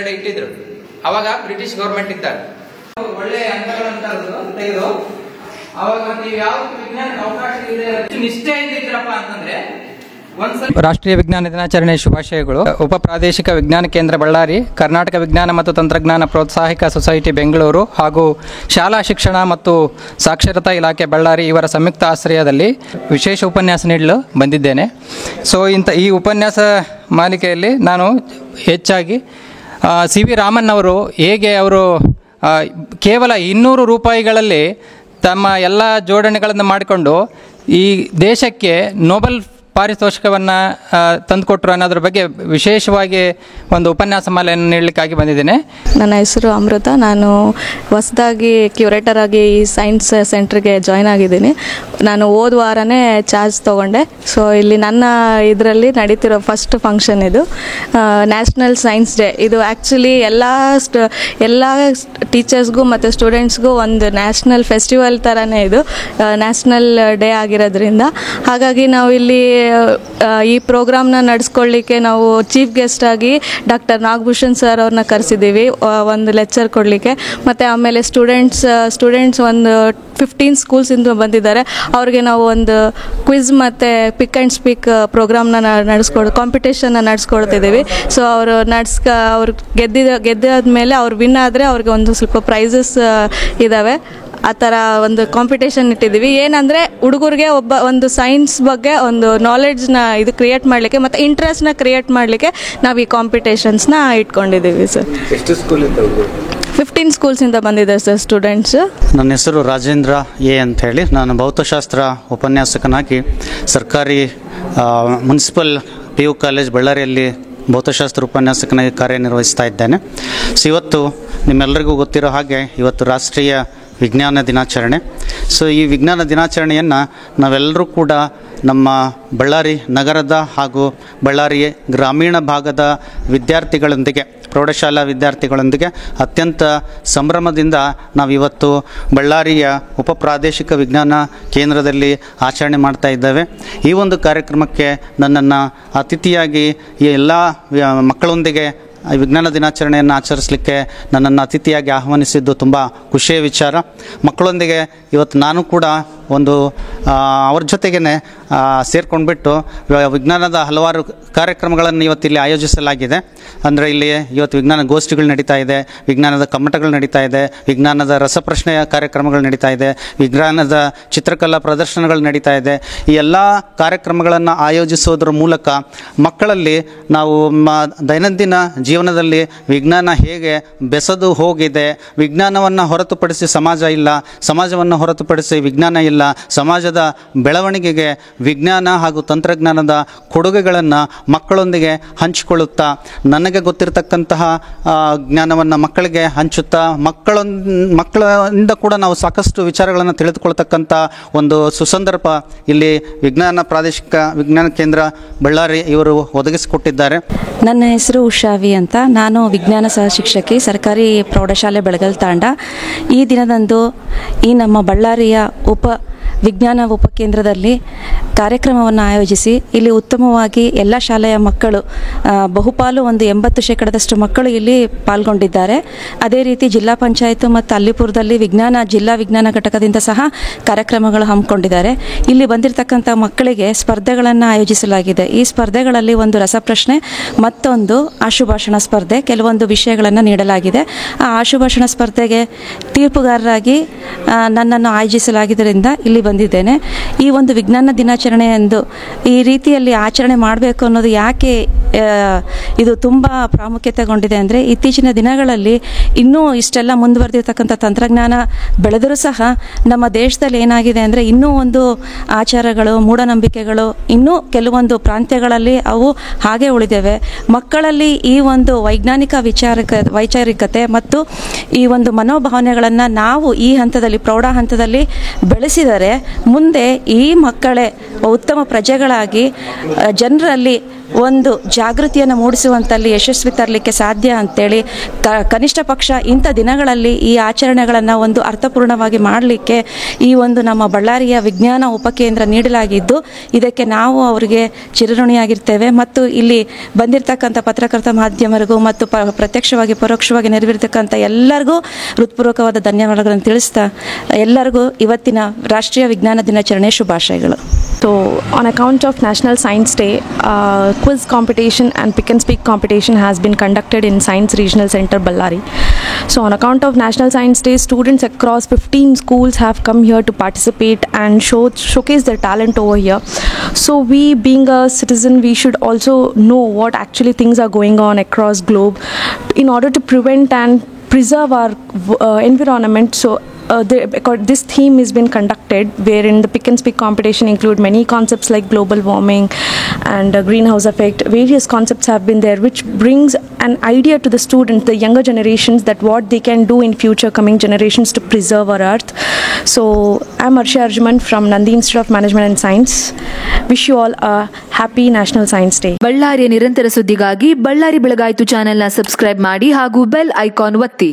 2 ಇಟ್ಟಿದ್ರು. ಅವಾಗ British government ಇದ್ದಾರೆ. ಒಳ್ಳೆ ಅಂಕಗಳಂತ ತೆಗೆದು ಅವಾಗ ನೀವು ಯಾವ ವಿಜ್ಞಾನ ಅವಕಾಶ ಇದೆ ನಿಷ್ಠೆಯಿಂದ ಇದ್ರಪ್ಪ ಅಂತಂದ್ರೆ ರಾಷ್ಟ್ರೀಯ ವಿಜ್ಞಾನ ದಿನಾಚರಣೆ ಶುಭಾಶಯಗಳು. ಉಪ ಪ್ರಾದೇಶಿಕ ವಿಜ್ಞಾನ ಕೇಂದ್ರ ಬಳ್ಳಾರಿ, ಕರ್ನಾಟಕ ವಿಜ್ಞಾನ ಮತ್ತು ತಂತ್ರಜ್ಞಾನ ಪ್ರೋತ್ಸಾಹಕ ಸೊಸೈಟಿ ಬೆಂಗಳೂರು ಹಾಗೂ ಶಾಲಾ ಶಿಕ್ಷಣ ಮತ್ತು ಸಾಕ್ಷರತಾ ಇಲಾಖೆ ಬಳ್ಳಾರಿ ಇವರ ಸಂಯುಕ್ತ ಆಶ್ರಯದಲ್ಲಿ ವಿಶೇಷ ಉಪನ್ಯಾಸ ನೀಡಲು ಬಂದಿದ್ದೇನೆ. ಈ ಉಪನ್ಯಾಸ ಮಾಲಿಕೆಯಲ್ಲಿ ನಾನು ಹೆಚ್ಚಾಗಿ ಸಿ ವಿ ರಾಮನ್ ಅವರು ಹೇಗೆ ಅವರು ಕೇವಲ 200 ರೂಪಾಯಿಗಳಲ್ಲಿ ತಮ್ಮ ಎಲ್ಲ ಜೋಡಣೆಗಳನ್ನು ಮಾಡಿಕೊಂಡು ಈ ದೇಶಕ್ಕೆ ನೊಬೆಲ್ ಪಾರಿತೋಷಿಕವನ್ನು ತಂದುಕೊಟ್ರು ಅನ್ನೋದ್ರ ಬಗ್ಗೆ ವಿಶೇಷವಾಗಿ ಒಂದು ಉಪನ್ಯಾಸ ಮಾಲೆಯನ್ನು ನೀಡಲಿಕ್ಕಾಗಿ ಬಂದಿದ್ದೇನೆ. ನನ್ನ ಹೆಸರು ಅಮೃತ. ನಾನು ಹೊಸದಾಗಿ ಕ್ಯೂರೇಟರ್ ಆಗಿ ಈ ಸೈನ್ಸ್ ಸೆಂಟ್ರಿಗೆ ಜಾಯ್ನ್ ಆಗಿದ್ದೀನಿ. ನಾನು ಹೋದ ವಾರನೇ ಚಾರ್ಜ್ ತೊಗೊಂಡೆ. ಸೊ ಇಲ್ಲಿ ನನ್ನ ಇದರಲ್ಲಿ ನಡೀತಿರೋ ಫಸ್ಟ್ ಫಂಕ್ಷನ್ ಇದು ನ್ಯಾಷನಲ್ ಸೈನ್ಸ್ ಡೇ. ಇದು ಆ್ಯಕ್ಚುಲಿ ಎಲ್ಲ ಟೀಚರ್ಸ್ಗೂ ಮತ್ತು ಸ್ಟೂಡೆಂಟ್ಸ್ಗೂ ಒಂದು ನ್ಯಾಷನಲ್ ಫೆಸ್ಟಿವಲ್ ಥರನೇ ಇದು ನ್ಯಾಷನಲ್ ಡೇ ಆಗಿರೋದ್ರಿಂದ. ಹಾಗಾಗಿ ನಾವು ಇಲ್ಲಿ ಈ ಪ್ರೋಗ್ರಾಮ್ನ ನಡೆಸ್ಕೊಳ್ಳಿಕ್ಕೆ ನಾವು ಚೀಫ್ ಗೆಸ್ಟ್ ಆಗಿ ಡಾಕ್ಟರ್ ನಾಗಭೂಷಣ್ ಸರ್ ಅವ್ರನ್ನ ಕರೆಸಿದ್ದೀವಿ ಒಂದು ಲೆಕ್ಚರ್ ಕೊಡಲಿಕ್ಕೆ. ಮತ್ತು ಆಮೇಲೆ ಸ್ಟೂಡೆಂಟ್ಸ್ ಒಂದು 15 ಸ್ಕೂಲ್ಸಿಂದ ಬಂದಿದ್ದಾರೆ. ಅವ್ರಿಗೆ ನಾವು ಒಂದು ಕ್ವಿಜ್ ಮತ್ತು ಪಿಕ್ ಆ್ಯಂಡ್ ಸ್ಪೀಕ್ ಪ್ರೋಗ್ರಾಮ್ನ ಕಾಂಪಿಟೇಷನ್ನ ನಡೆಸ್ಕೊಡ್ತಿದ್ದೀವಿ. ಸೊ ಅವ್ರು ಗೆದ್ದಾದ್ಮೇಲೆ ಅವ್ರು ವಿನ್ ಆದರೆ ಅವ್ರಿಗೆ ಒಂದು ಸ್ವಲ್ಪ ಪ್ರೈಸಸ್ ಇದ್ದಾವೆ. ಆ ಥರ ಒಂದು ಕಾಂಪಿಟೇಷನ್ ಇಟ್ಟಿದ್ದೀವಿ. ಏನಂದರೆ ಹುಡುಗರಿಗೆ ಒಂದು ಸೈನ್ಸ್ ಬಗ್ಗೆ ಒಂದು ನಾಲೆಡ್ಜ್ನ ಇದು ಕ್ರಿಯೇಟ್ ಮಾಡಲಿಕ್ಕೆ ಮತ್ತು ಇಂಟ್ರೆಸ್ಟ್ನ ಕ್ರಿಯೇಟ್ ಮಾಡಲಿಕ್ಕೆ ನಾವು ಈ ಕಾಂಪಿಟೇಷನ್ಸ್ನ ಇಟ್ಕೊಂಡಿದ್ದೀವಿ ಸರ್. 15 ಸ್ಕೂಲ್ಸಿಂದ ಬಂದಿದ್ದಾರೆ ಸರ್ ಸ್ಟೂಡೆಂಟ್ಸ್. ನನ್ನ ಹೆಸರು ರಾಜೇಂದ್ರ ಎ ಅಂತ ಹೇಳಿ. ನಾನು ಭೌತಶಾಸ್ತ್ರ ಉಪನ್ಯಾಸಕನಾಗಿ ಸರ್ಕಾರಿ ಮುನ್ಸಿಪಲ್ PU ಕಾಲೇಜ್ ಬಳ್ಳಾರಿಯಲ್ಲಿ ಭೌತಶಾಸ್ತ್ರ ಉಪನ್ಯಾಸಕನಾಗಿ ಕಾರ್ಯನಿರ್ವಹಿಸ್ತಾ ಇದ್ದೇನೆ. ಇವತ್ತು ನಿಮ್ಮೆಲ್ಲರಿಗೂ ಗೊತ್ತಿರೋ ಹಾಗೆ ಇವತ್ತು ರಾಷ್ಟ್ರೀಯ ವಿಜ್ಞಾನ ದಿನಾಚರಣೆ. ಈ ವಿಜ್ಞಾನ ದಿನಾಚರಣೆಯನ್ನು ನಾವೆಲ್ಲರೂ ಕೂಡ ನಮ್ಮ ಬಳ್ಳಾರಿ ನಗರದ ಹಾಗೂ ಬಳ್ಳಾರಿ ಗ್ರಾಮೀಣ ಭಾಗದ ವಿದ್ಯಾರ್ಥಿಗಳೊಂದಿಗೆ, ಪ್ರೌಢಶಾಲಾ ವಿದ್ಯಾರ್ಥಿಗಳೊಂದಿಗೆ ಅತ್ಯಂತ ಸಂಭ್ರಮದಿಂದ ನಾವಿವತ್ತು ಬಳ್ಳಾರಿಯ ಉಪ ಪ್ರಾದೇಶಿಕ ವಿಜ್ಞಾನ ಕೇಂದ್ರದಲ್ಲಿ ಆಚರಣೆ ಮಾಡ್ತಾ ಇದ್ದೇವೆ. ಈ ಒಂದು ಕಾರ್ಯಕ್ರಮಕ್ಕೆ ನನ್ನನ್ನು ಅತಿಥಿಯಾಗಿ ಈ ಎಲ್ಲ ಮಕ್ಕಳೊಂದಿಗೆ ವಿಜ್ಞಾನ ದಿನಾಚರಣೆಯನ್ನು ಆಚರಿಸಲಿಕ್ಕೆ ನನ್ನನ್ನು ಅತಿಥಿಯಾಗಿ ಆಹ್ವಾನಿಸಿದ್ದು ತುಂಬ ಖುಷಿಯ ವಿಚಾರ. ಮಕ್ಕಳೊಂದಿಗೆ ಇವತ್ತು ನಾನು ಕೂಡ ಒಂದು ಅವ್ರ ಜೊತೆಗೇ ಸೇರ್ಕೊಂಡ್ಬಿಟ್ಟು ವಿಜ್ಞಾನದ ಹಲವಾರು ಕಾರ್ಯಕ್ರಮಗಳನ್ನು ಇವತ್ತಿಲ್ಲಿ ಆಯೋಜಿಸಲಾಗಿದೆ. ಅಂದರೆ ಇಲ್ಲಿ ಇವತ್ತು ವಿಜ್ಞಾನ ಗೋಷ್ಠಿಗಳು ನಡೀತಾ ಇದೆ, ವಿಜ್ಞಾನದ ಕಮ್ಮಟಗಳು ನಡೀತಾ ಇದೆ, ವಿಜ್ಞಾನದ ರಸಪ್ರಶ್ನೆಯ ಕಾರ್ಯಕ್ರಮಗಳು ನಡೀತಾ ಇದೆ, ವಿಜ್ಞಾನದ ಚಿತ್ರಕಲಾ ಪ್ರದರ್ಶನಗಳು ನಡೀತಾ ಇದೆ. ಈ ಎಲ್ಲ ಕಾರ್ಯಕ್ರಮಗಳನ್ನು ಆಯೋಜಿಸೋದ್ರ ಮೂಲಕ ಮಕ್ಕಳಲ್ಲಿ ನಾವು ದೈನಂದಿನ ಜೀವನದಲ್ಲಿ ವಿಜ್ಞಾನ ಹೇಗೆ ಬೆಸೆದು ಹೋಗಿದೆ, ವಿಜ್ಞಾನವನ್ನು ಹೊರತುಪಡಿಸಿ ಸಮಾಜ ಇಲ್ಲ, ಸಮಾಜವನ್ನು ಹೊರತುಪಡಿಸಿ ವಿಜ್ಞಾನ ಇಲ್ಲ, ಸಮಾಜದ ಬೆಳವಣಿಗೆಗೆ ವಿಜ್ಞಾನ ಹಾಗೂ ತಂತ್ರಜ್ಞಾನದ ಕೊಡುಗೆಗಳನ್ನು ಮಕ್ಕಳೊಂದಿಗೆ ಹಂಚಿಕೊಳ್ಳುತ್ತಾ, ನನಗೆ ಗೊತ್ತಿರತಕ್ಕಂತಹ ಜ್ಞಾನವನ್ನು ಮಕ್ಕಳಿಗೆ ಹಂಚುತ್ತಾ, ಮಕ್ಕಳಿಂದ ಕೂಡ ನಾವು ಸಾಕಷ್ಟು ವಿಚಾರಗಳನ್ನು ತಿಳಿದುಕೊಳ್ತಕ್ಕಂಥ ಒಂದು ಸುಸಂದರ್ಭ ಇಲ್ಲಿ ವಿಜ್ಞಾನ ಪ್ರಾದೇಶಿಕ ವಿಜ್ಞಾನ ಕೇಂದ್ರ ಬಳ್ಳಾರಿ ಇವರು ಒದಗಿಸಿಕೊಟ್ಟಿದ್ದಾರೆ. ನನ್ನ ಹೆಸರು ಉಷಾವಿ ಅಂತ. ನಾನು ವಿಜ್ಞಾನ ಸಹ ಶಿಕ್ಷಕಿ, ಸರ್ಕಾರಿ ಪ್ರೌಢಶಾಲೆ ಬೆಳಗಲ್ ತಾಂಡ. ಈ ದಿನದಂದು ಈ ನಮ್ಮ ಬಳ್ಳಾರಿಯ ವಿಜ್ಞಾನ ಉಪಕೇಂದ್ರದಲ್ಲಿ ಕಾರ್ಯಕ್ರಮವನ್ನು ಆಯೋಜಿಸಿ ಇಲ್ಲಿ ಉತ್ತಮವಾಗಿ ಎಲ್ಲ ಶಾಲೆಯ ಮಕ್ಕಳು ಬಹುಪಾಲು ಒಂದು 80% ಮಕ್ಕಳು ಇಲ್ಲಿ ಪಾಲ್ಗೊಂಡಿದ್ದಾರೆ. ಅದೇ ರೀತಿ ಜಿಲ್ಲಾ ಪಂಚಾಯತ್ ಮತ್ತು ಅಲ್ಲಿಪುರದಲ್ಲಿ ಜಿಲ್ಲಾ ವಿಜ್ಞಾನ ಘಟಕದಿಂದ ಸಹ ಕಾರ್ಯಕ್ರಮಗಳು ಹಮ್ಮಿಕೊಂಡಿದ್ದಾರೆ. ಇಲ್ಲಿ ಬಂದಿರತಕ್ಕಂಥ ಮಕ್ಕಳಿಗೆ ಸ್ಪರ್ಧೆಗಳನ್ನು ಆಯೋಜಿಸಲಾಗಿದೆ. ಈ ಸ್ಪರ್ಧೆಗಳಲ್ಲಿ ಒಂದು ರಸಪ್ರಶ್ನೆ, ಮತ್ತೊಂದು ಆಶುಭಾಷಣ ಸ್ಪರ್ಧೆ, ಕೆಲವೊಂದು ವಿಷಯಗಳನ್ನು ನೀಡಲಾಗಿದೆ. ಆ ಆಶುಭಾಷಣ ಸ್ಪರ್ಧೆಗೆ ತೀರ್ಪುಗಾರರಾಗಿ ನನ್ನನ್ನು ಆಯೋಜಿಸಲಾಗಿದ್ದರಿಂದ ಇಲ್ಲಿ ಬಂದಿದ್ದೇನೆ. ಈ ಒಂದು ವಿಜ್ಞಾನ ದಿನಾಚರಣೆ ಎಂದು ಈ ರೀತಿಯಲ್ಲಿ ಆಚರಣೆ ಮಾಡಬೇಕು ಅನ್ನೋದು ಯಾಕೆ ಇದು ತುಂಬ ಪ್ರಾಮುಖ್ಯತೆಗೊಂಡಿದೆ ಅಂದರೆ, ಇತ್ತೀಚಿನ ದಿನಗಳಲ್ಲಿ ಇನ್ನೂ ಇಷ್ಟೆಲ್ಲ ಮುಂದುವರೆದಿರ್ತಕ್ಕಂಥ ತಂತ್ರಜ್ಞಾನ ಬೆಳೆದರೂ ಸಹ ನಮ್ಮ ದೇಶದಲ್ಲಿ ಏನಾಗಿದೆ ಅಂದರೆ, ಇನ್ನೂ ಒಂದು ಆಚಾರಗಳು, ಮೂಢನಂಬಿಕೆಗಳು ಇನ್ನೂ ಕೆಲವೊಂದು ಪ್ರಾಂತ್ಯಗಳಲ್ಲಿ ಅವು ಹಾಗೆ ಉಳಿದಿವೆ. ಮಕ್ಕಳಲ್ಲಿ ಈ ಒಂದು ವೈಜ್ಞಾನಿಕ ವೈಚಾರಿಕತೆ ಮತ್ತು ಈ ಒಂದು ಮನೋಭಾವನೆಗಳನ್ನು ನಾವು ಈ ಹಂತದಲ್ಲಿ, ಪ್ರೌಢ ಹಂತದಲ್ಲಿ ಬೆಳೆಸಿದರೆ ಮುಂದೆ ಈ ಮಕ್ಕಳೇ ಉತ್ತಮ ಪ್ರಜೆಗಳಾಗಿ ಜನರಲ್ಲಿ ಒಂದು ಜಾಗೃತಿಯನ್ನು ಮೂಡಿಸುವಂಥಲ್ಲಿ ಯಶಸ್ವಿ ತರಲಿಕ್ಕೆ ಸಾಧ್ಯ ಅಂತೇಳಿ ಕನಿಷ್ಠ ಪಕ್ಷ ಇಂಥ ದಿನಗಳಲ್ಲಿ ಈ ಆಚರಣೆಗಳನ್ನು ಒಂದು ಅರ್ಥಪೂರ್ಣವಾಗಿ ಮಾಡಲಿಕ್ಕೆ ಈ ಒಂದು ನಮ್ಮ ಬಳ್ಳಾರಿಯ ವಿಜ್ಞಾನ ಉಪಕೇಂದ್ರ ನೀಡಲಾಗಿದ್ದು ಇದಕ್ಕೆ ನಾವು ಅವರಿಗೆ ಚಿರಋಣಿಯಾಗಿರ್ತೇವೆ. ಮತ್ತು ಇಲ್ಲಿ ಬಂದಿರತಕ್ಕಂಥ ಪತ್ರಕರ್ತ ಮಾಧ್ಯಮರಿಗೂ ಮತ್ತು ಪ್ರತ್ಯಕ್ಷವಾಗಿ ಪರೋಕ್ಷವಾಗಿ ನೆರವೇರ್ತಕ್ಕಂಥ ಎಲ್ಲರಿಗೂ ಹೃತ್ಪೂರ್ವಕವಾದ ಧನ್ಯವಾದಗಳನ್ನು ತಿಳಿಸ್ತಾ ಎಲ್ಲರಿಗೂ ಇವತ್ತಿನ ರಾಷ್ಟ್ರೀಯ ವಿಜ್ಞಾನ ದಿನಾಚರಣೆ ಶುಭಾಶಯಗಳು. So, on account of National Science Day, quiz competition and pick and speak competition has been conducted in Science Regional Center, Ballari. So, on account of National Science Day, students across 15 schools have come here to participate and showcase their talent over here. So, we being a citizen, we should also know what actually things are going on across globe in order to prevent and preserve our environment. So, this theme has been conducted wherein the pick and speak competition include many concepts like global warming and greenhouse effect. Various concepts have been there which brings an idea to the students, the younger generations, that what they can do in future coming generations to preserve our earth. So I'm Arsha Arjuman from Nandi Institute of Management and Science. Wish you all a happy National Science Day. ಬಳ್ಳಾರಿಯ ನಿರಂತರ ಸುದ್ದಿಗಾಗಿ ಬಳ್ಳಾರಿ ಬೆಳಗಾಯಿತು ಚಾನೆಲ್ನ subscribe ಮಾಡಿ ಹಾಗೂ bell icon ಒತ್ತಿ.